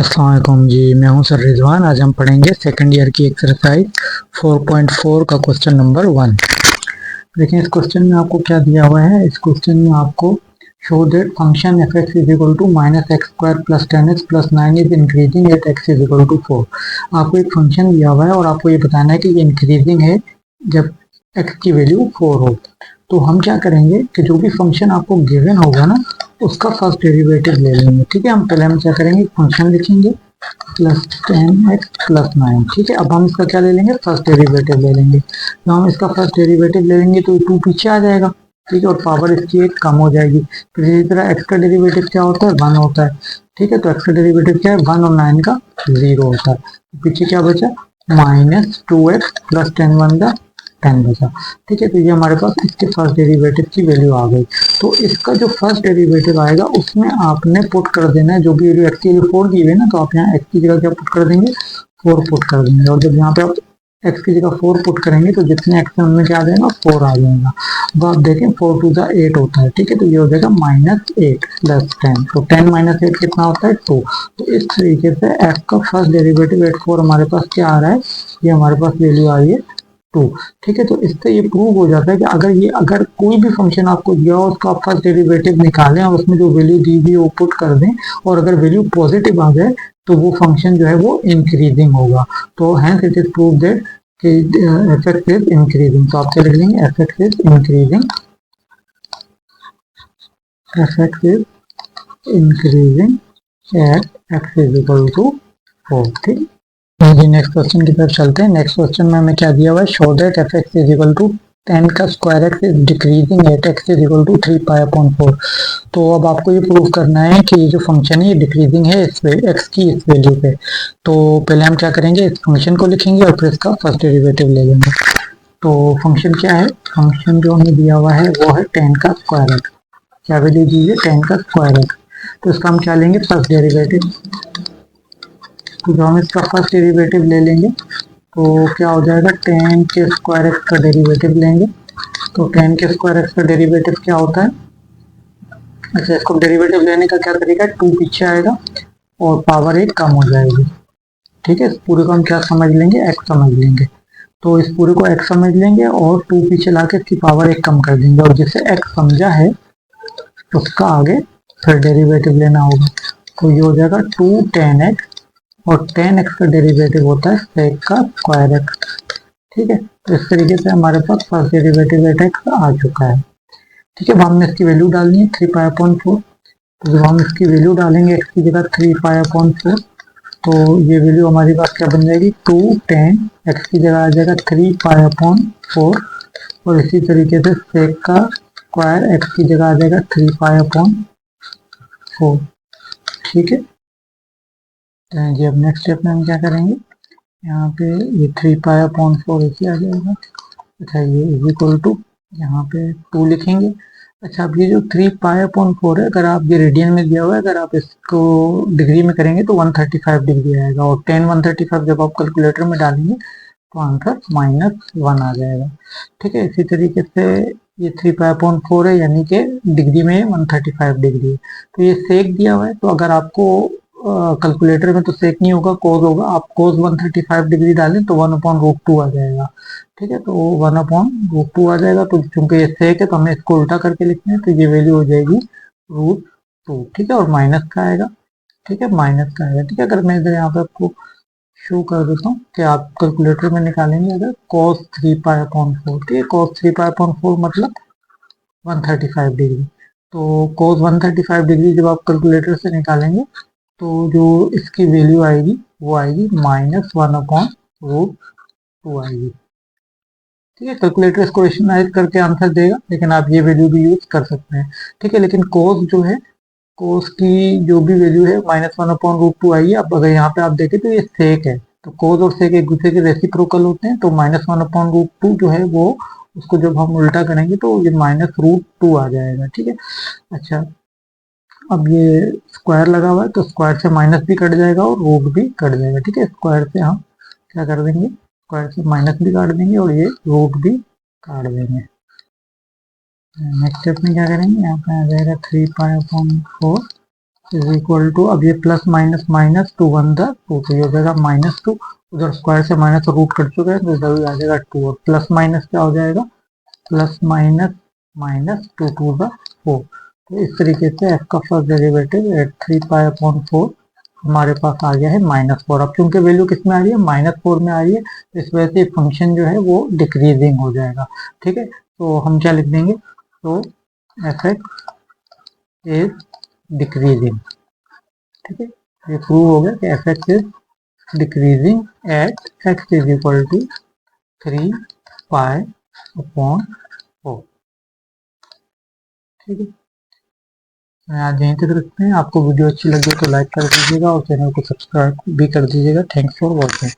अस्सलाम वालेकुम जी, मैं हूं सर रिजवान। आज हम पढ़ेंगे सेकंड ईयर की एक्सरसाइज 4.4 का क्वेश्चन नंबर 1। देखिए इस क्वेश्चन में आपको क्या दिया हुआ है। इस क्वेश्चन में आपको show that function f x is equal to minus x square plus 10x plus 9 is increasing at x is equal to 4। आपको एक फंक्शन दिया हुआ है और आपको ये बताना है कि ये इंक्रीजिंग है जब x की वैल्यू 4 हो। तो हम क्या करेंगे कि जो भी फंक्शन आपको गिवन होगा ना उसका फर्स्ट डेरिवेटिव ले लेंगे। ठीक है, हम क्या करेंगे, फंक्शन लिखेंगे प्लस 10x प्लस 9। ठीक है, अब हम इसका क्या ले लेंगे, फर्स्ट डेरिवेटिव ले लेंगे। तो हम इसका फर्स्ट डेरिवेटिव ले लेंगे तो 2 पीछे आ जाएगा। ठीक है, और पावर इसकी एक कम हो जाएगी। फिर इसी तरह x का डेरिवेटिव क्या होता है, 1 होता है। ठीक है, तो x का डेरिवेटिव क्या है, 1 और 9 का 0 होता है। पीछे क्या बचा, माइनस 2x प्लस 10 1 10 बचा। ठीक है, तो ये हमारे पास इसके फर्स्ट डेरिवेटिव की वैल्यू आ गई। तो इसका जो फर्स्ट डेरिवेटिव आएगा उसमें आपने पुट कर देना है जो भी वैल्यू एक्स की वैल्यू 4 दी हुई है ना, तो आप यहाँ एक्स की जगह क्या पुट कर देंगे, 4 पुट कर देंगे। और जब यहाँ पे आप एक्स की जगह 4 पुट करेंगे तो जितने एक्स है उनमें क्या आ जाएगा, 4 आ जाएगा। अब आप देखें 4 टू द 8 होता है। ठीक है, तो ये हो जाएगा -8 प्लस 10। तो 10 माइनस 8 कितना होता है, 2। तो इस तरीके से एक्स का फर्स्ट डेरिवेटिव 8 4 हमारे पास क्या आ रहा है, ये हमारे पास वैल्यू आ रही है 2। ठीक है, तो इससे ये प्रूव हो जाता है कि अगर कोई भी फंक्शन आपको दिया हो उसका आप फर्स्ट डेरिवेटिव निकालें और उसमें जो वैल्यू दी हुई है वो पुट कर दें, और अगर वैल्यू पॉजिटिव आ जाए तो वो फंक्शन जो है वो इंक्रीजिंग होगा। तो hence it is prove that कि एफ एक्स इज इंक्रीजिंग। तो आप क्या लिख लेंगे, f x is increasing, f x is increasing at x is equal to 4। ठीक, जी नेक्स्ट क्वेश्चन की तरफ चलते हैं। नेक्स्ट क्वेश्चन में हमें क्या दिया हुआ है, show that f x is equal to 10 का square x is decreasing at x is equal to 3 pi upon 4। तो अब आपको ये प्रूव करना है कि ये जो फंक्शन है ये डिक्रीजिंग है इस एक्स की इस वैल्यू पे। तो पहले हम क्या करेंगे, इस फंक्शन को लिखेंगे और फिर इसका फर्स्ट डेरिवेटिव ले लेंगे। तो फंक्शन क्या है, फंक्शन जो हमें दिया हुआ है वो है 10 का स्क्वायर एक्स। क्या वैल्यू दी है, 10 का स्क्वायर एक्स। तो इसका हम क्या लेंगे, फर्स्ट डेरिवेटिव। तो जो हम इसका फर्स्ट डेरिवेटिव ले लेंगे तो क्या हो जाएगा, 10 के स्क्वायर एक्स का डेरिवेटिव लेंगे। तो 10 के स्क्वायर एक्स का डेरिवेटिव क्या होता है, अच्छा इसको डेरिवेटिव लेने का क्या तरीका है, 2 पीछे आएगा और पावर 1 कम हो जाएगी। ठीक है, इस पूरे को हम क्या समझ लेंगे, x समझ लेंगे। तो इस पूरे को x समझ लेंगे और 2 पीछे लाके इसकी पावर 1 कम कर देंगे, और जिसे x समझा है उसका आगे फिर डेरिवेटिव लेना होगा। तो ये हो जाएगा 2 10x, और 10x का डेरिवेटिव होता है sec का स्क्वायर एक्स। ठीक है, तो इस तरीके से हमारे पास फर्स्ट डेरिवेटिव एट एक्स आ चुका है। ठीक है, अब हमने इसकी वैल्यू डालनी है 3 पाई अपॉन 4। तो जब हम इसकी वैल्यू डालेंगे x की जगह 3 पाई अपॉन 4, तो ये वैल्यू हमारी पास क्या बन जाएगी, 2 10, x की जगह आ जाएगा 3 पाई अपॉन 4, और इसी तरीके से sec का स्क्वायर x की जगह आ जाएगा 3 पाई अपॉन 4। ठीक है, जी अब नेक्स्ट स्टेप में हम क्या करेंगे, यहाँ पे ये 3 पाई अपॉन 4 ऐसे आ जाएगा। अच्छा ये इज इक्वल टू, यहाँ पे 2 लिखेंगे। अच्छा अब ये जो 3 पाई अपॉन 4 है, अगर आप ये रेडियन में दिया हुआ है, अगर आप इसको डिग्री में करेंगे तो 135 डिग्री आएगा, और 10 135 जब आप कैलकुलेटर में डालेंगे तो आंसर -1 आ जाएगा। ठीक है, इसी तरीके से ये 3 पाई अपॉन 4 है, यानी कि डिग्री में 135 डिग्री है। तो ये सेक दिया हुआ है, तो अगर आपको कैलकुलेटर में तो सेक नहीं होगा, कोस होगा। आप कोस 135 डिग्री डालें तो 1/√2 आ जाएगा। ठीक है, तो 1/√2 आ जाएगा। तो चूंकि ये सेक है तो हमें इसको उल्टा करके लिखना है, तो ये वैल्यू हो जाएगी √2। ठीक है, और माइनस का आएगा। ठीक है, माइनस का आएगा। ठीक है, अगर मैं इधर यहाँ पे आपको शो कर देता हूँ कि आप कैलकुलेटर में निकालेंगे अगर cos 3 पाई अपॉन 4, ठीक है, cos 3 पाई अपॉन 4 मतलब 135 डिग्री। तो cos 135 डिग्री जब आप कैलकुलेटर से निकालेंगे तो जो इसकी वैल्यू आएगी वो आएगी -1/√2 आएगी। ठीक है, कैलकुलेटर इसको रेशनलाइज करके आंसर देगा, लेकिन आप ये वैल्यू भी यूज कर सकते हैं। ठीक है, लेकिन cos जो है, cos की जो भी वैल्यू है -1/√2 आई है। अब अगर यहाँ पे आप देखें तो ये सेक है, तो cos और सेक एक दूसरे के रेसिप्रोकल होते हैं, तो -1/√2 जो है वो, उसको जब हम उल्टा करेंगे तो ये -√2 आ जाएगा। ठीक है, अच्छा अब ये स्क्वायर लगा हुआ है तो स्क्वायर से माइनस भी कट जाएगा और रूट भी कट जाएगा। ठीक है, स्क्वायर से हम क्या कर देंगे, स्क्वायर से माइनस भी काट देंगे और ये रूट भी काट देंगे। नेक्स्ट स्टेप में क्या करेंगे, यहाँ पे आ जाएगा 3 pi upon 4 is equal to, अब ये plus minus minus, 2 one the 2, तो ये हो जाएगा -2, उधर स्क्वायर से माइनस रूट कट चुके हैं तो इधर भी आ जाएगा 2, और प्लस माइनस क्या हो जाएगा, plus minus minus 2 to the 4। तो इस तरीके से f का फर्स्ट डेरिवेटिव एट 3π/4 हमारे पास आ गया है -4। अब क्योंकि वैल्यू किस में आ रही है, -4 में आ रही है, तो इस वजह से फंक्शन जो है वो डिक्रीजिंग हो जाएगा। ठीक है, तो हम क्या लिख देंगे, तो एफ एक्स इज डिक्रीजिंग। ठीक है, ये प्रूव हो गया कि F x is decreasing at x is equal to 3π/4। ठीक है, आज यहीं तक रखते हैं। आपको वीडियो अच्छी लगी तो लाइक कर दीजिएगा और चैनल को सब्सक्राइब भी कर दीजिएगा। Thanks for watching.